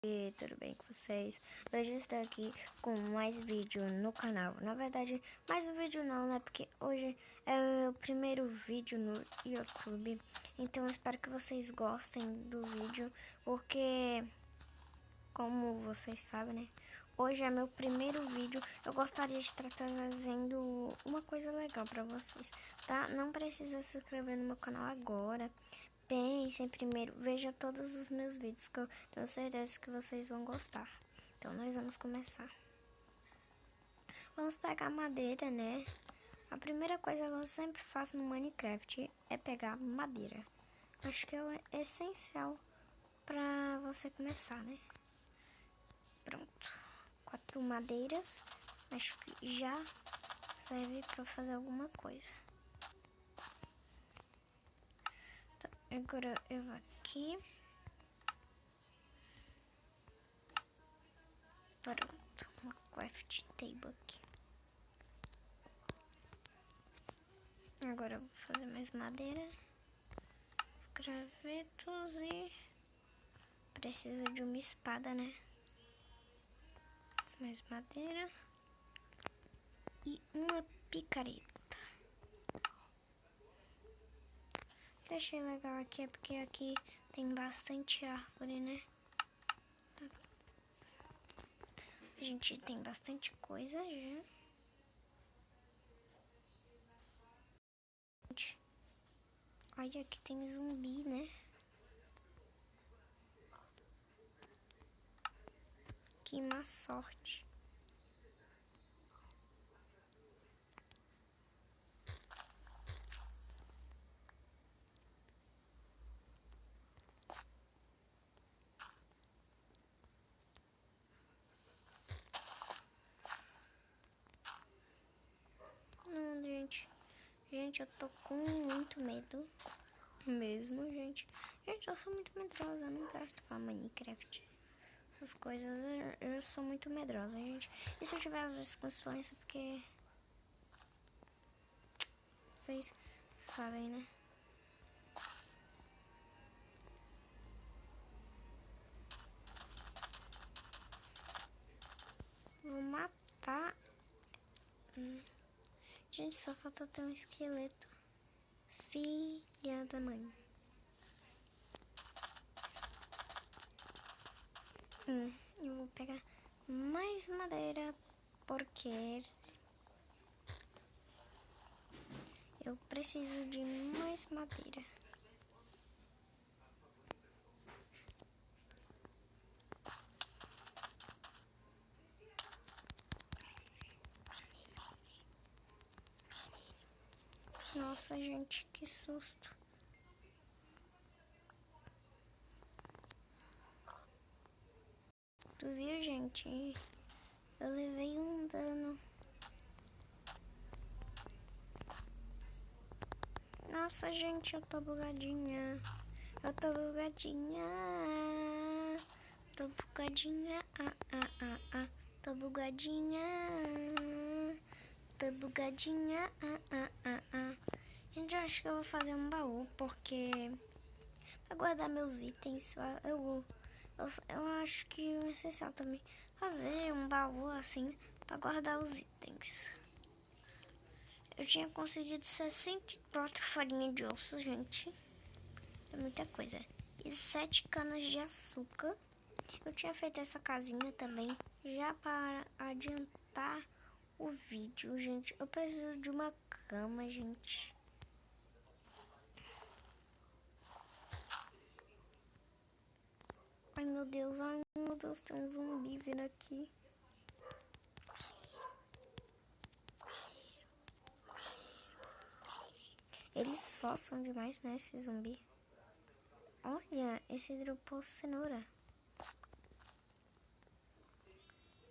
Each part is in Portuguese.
E tudo bem com vocês? Hoje eu estou aqui com mais vídeo no canal. Na verdade, mais um vídeo não, né? Porque hoje é o meu primeiro vídeo no YouTube. Então eu espero que vocês gostem do vídeo, porque, como vocês sabem, né? Hoje é meu primeiro vídeo. Eu gostaria de estar trazendo uma coisa legal pra vocês, tá? Não precisa se inscrever no meu canal agora. Pensem primeiro, veja todos os meus vídeos que eu tenho certeza que vocês vão gostar. Então nós vamos começar. Vamos pegar madeira, né? A primeira coisa que eu sempre faço no Minecraft é pegar madeira. Acho que é essencial pra você começar, né? Pronto. 4 madeiras. Acho que já serve pra fazer alguma coisa. Agora eu vou aqui. Pronto, uma craft table aqui. Agora eu vou fazer mais madeira. Gravetos e... precisa de uma espada, né? Mais madeira. E uma picareta. O que eu achei legal aqui é porque aqui tem bastante árvore, né? A gente tem bastante coisa já. Olha, aqui tem zumbi, né? Que má sorte. Não, gente. Gente, eu tô com muito medo. Mesmo, gente. Gente, eu sou muito medrosa. Eu não presto pra Minecraft. Essas coisas, eu sou muito medrosa, gente. E se eu tiver às vezes com silêncio, porque... vocês sabem, né? Vou matar... Gente, só falta ter um esqueleto. Filha da mãe. Eu vou pegar mais madeira, porque eu preciso de mais madeira. Nossa, gente, que susto. Tu viu, gente? Eu levei um dano. Nossa, gente, eu tô bugadinha. Eu tô bugadinha. Tô bugadinha. Tô bugadinha. Tô bugadinha. Gente, eu acho que eu vou fazer um baú, porque... pra guardar meus itens, eu acho que é essencial também fazer um baú assim, pra guardar os itens. Eu tinha conseguido 64 farinhas de osso, gente. É muita coisa. E 7 canas de açúcar. Eu tinha feito essa casinha também, já para adiantar o vídeo, gente. Eu preciso de uma cama, gente. Ai, meu Deus, tem um zumbi vindo aqui. Eles forçam demais, né, esse zumbi. Olha, esse dropou cenoura.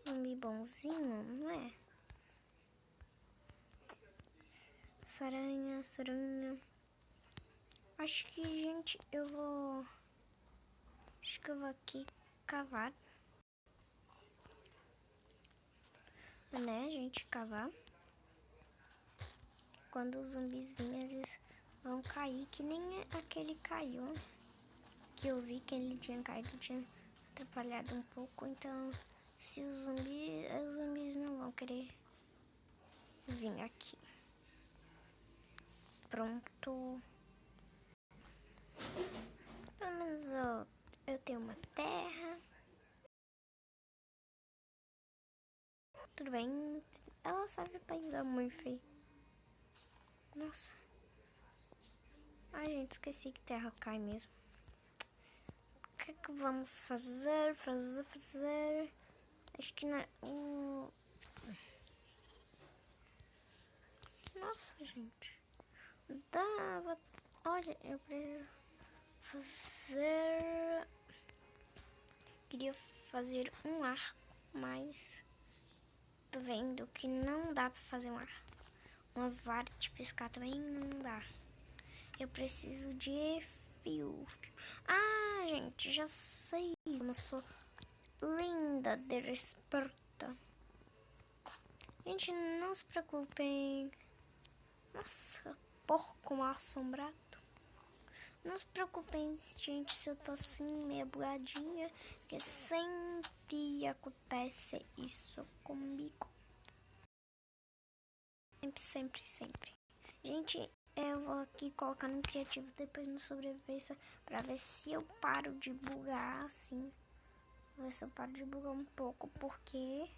Zumbi bonzinho, não é? Saranha, saranha. Acho que, gente, eu vou... acho que eu vou aqui cavar. Né, gente, cavar. Quando os zumbis virem, eles vão cair, que nem aquele caiu. Que eu vi que ele tinha caído, tinha atrapalhado um pouco, então se os zumbis não vão querer vir aqui. Pronto. Pelo menos eu tenho uma terra. Tudo bem. Ela serve pra ainda muito feio. Nossa. Ai, gente, esqueci que terra cai mesmo. O que é que vamos fazer? Acho que não é... Nossa, gente. Dava... Olha, eu preciso fazer... Queria fazer um arco, mas... Tô vendo que não dá pra fazer um arco. Uma vara de pescar também não dá. Eu preciso de fio. Ah, gente, já sei. Eu sou linda, desperta. Gente, não se preocupem. Nossa, porco mal assombrado. Não se preocupem, gente, se eu tô assim, meio bugadinha. Porque sempre acontece isso comigo. Sempre. Gente, eu vou aqui colocar no criativo, depois no sobrevivência, pra ver se eu paro de bugar assim. Vou ver se eu paro de bugar um pouco, porque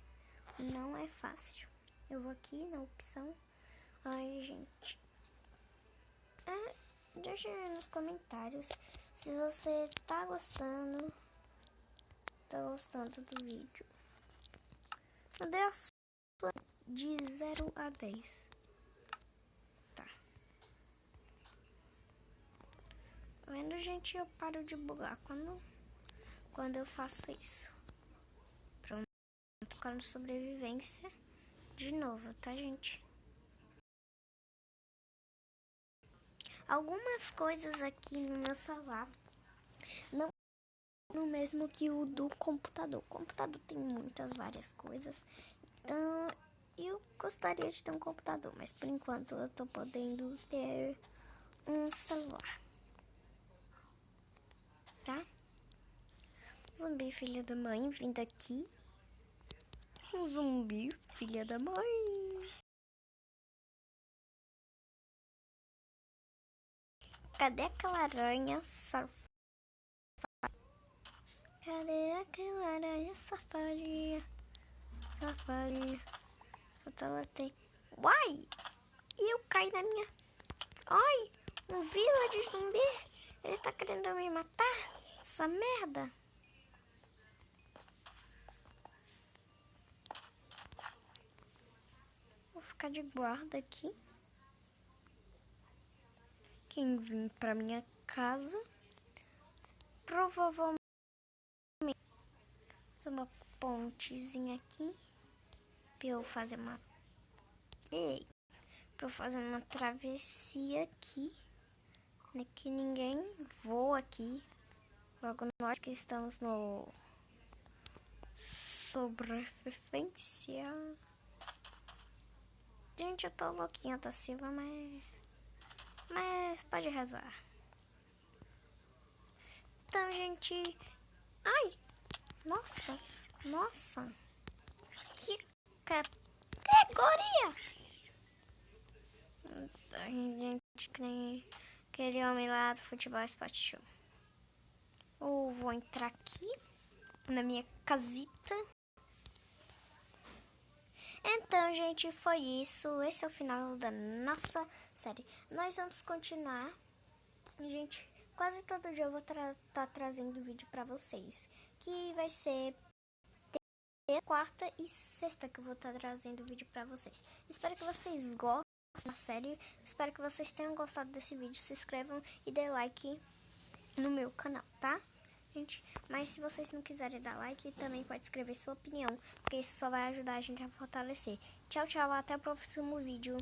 não é fácil. Eu vou aqui na opção. Ai, gente. Deixa nos comentários se você tá gostando do vídeo. Eu dei a sua de 0 a 10. Tá. Vendo, gente, eu paro de bugar quando eu faço isso. Pronto, tocar no sobrevivência de novo, tá, gente? Algumas coisas aqui no meu celular não no mesmo que o do computador. O computador tem várias coisas. Então, eu gostaria de ter um computador, mas por enquanto eu tô podendo ter um celular. Tá? Zumbi, filha da mãe, vindo aqui. Um zumbi, filha da mãe. Cadê aquela aranha safada? Cadê aquela aranha safadinha? Falta ela ter. Uai! E eu caí na minha... Ai! Um village zumbi! Ele tá querendo me matar? Essa merda! Vou ficar de guarda aqui. Quem vir pra minha casa provavelmente fazer uma pontezinha aqui pra eu fazer uma... Ei! Pra eu fazer uma travessia aqui, né, que ninguém voa aqui. Logo nós que estamos no sobrevivência. Gente, eu tô louquinha da Silva, mas pode rezar. Então, gente... Ai! Nossa! Que categoria! Ai, gente, que nem aquele homem lá do Futebol Spot Show. Eu vou entrar aqui na minha casita. Então, gente, foi isso. Esse é o final da nossa série. Nós vamos continuar. Gente, quase todo dia eu vou tá trazendo vídeo pra vocês. Que vai ser quarta e sexta que eu vou estar trazendo vídeo pra vocês. Espero que vocês gostem da série. Espero que vocês tenham gostado desse vídeo. Se inscrevam e dê like no meu canal, tá? Gente, mas se vocês não quiserem dar like, também pode escrever sua opinião, porque isso só vai ajudar a gente a fortalecer. Tchau, até o próximo vídeo.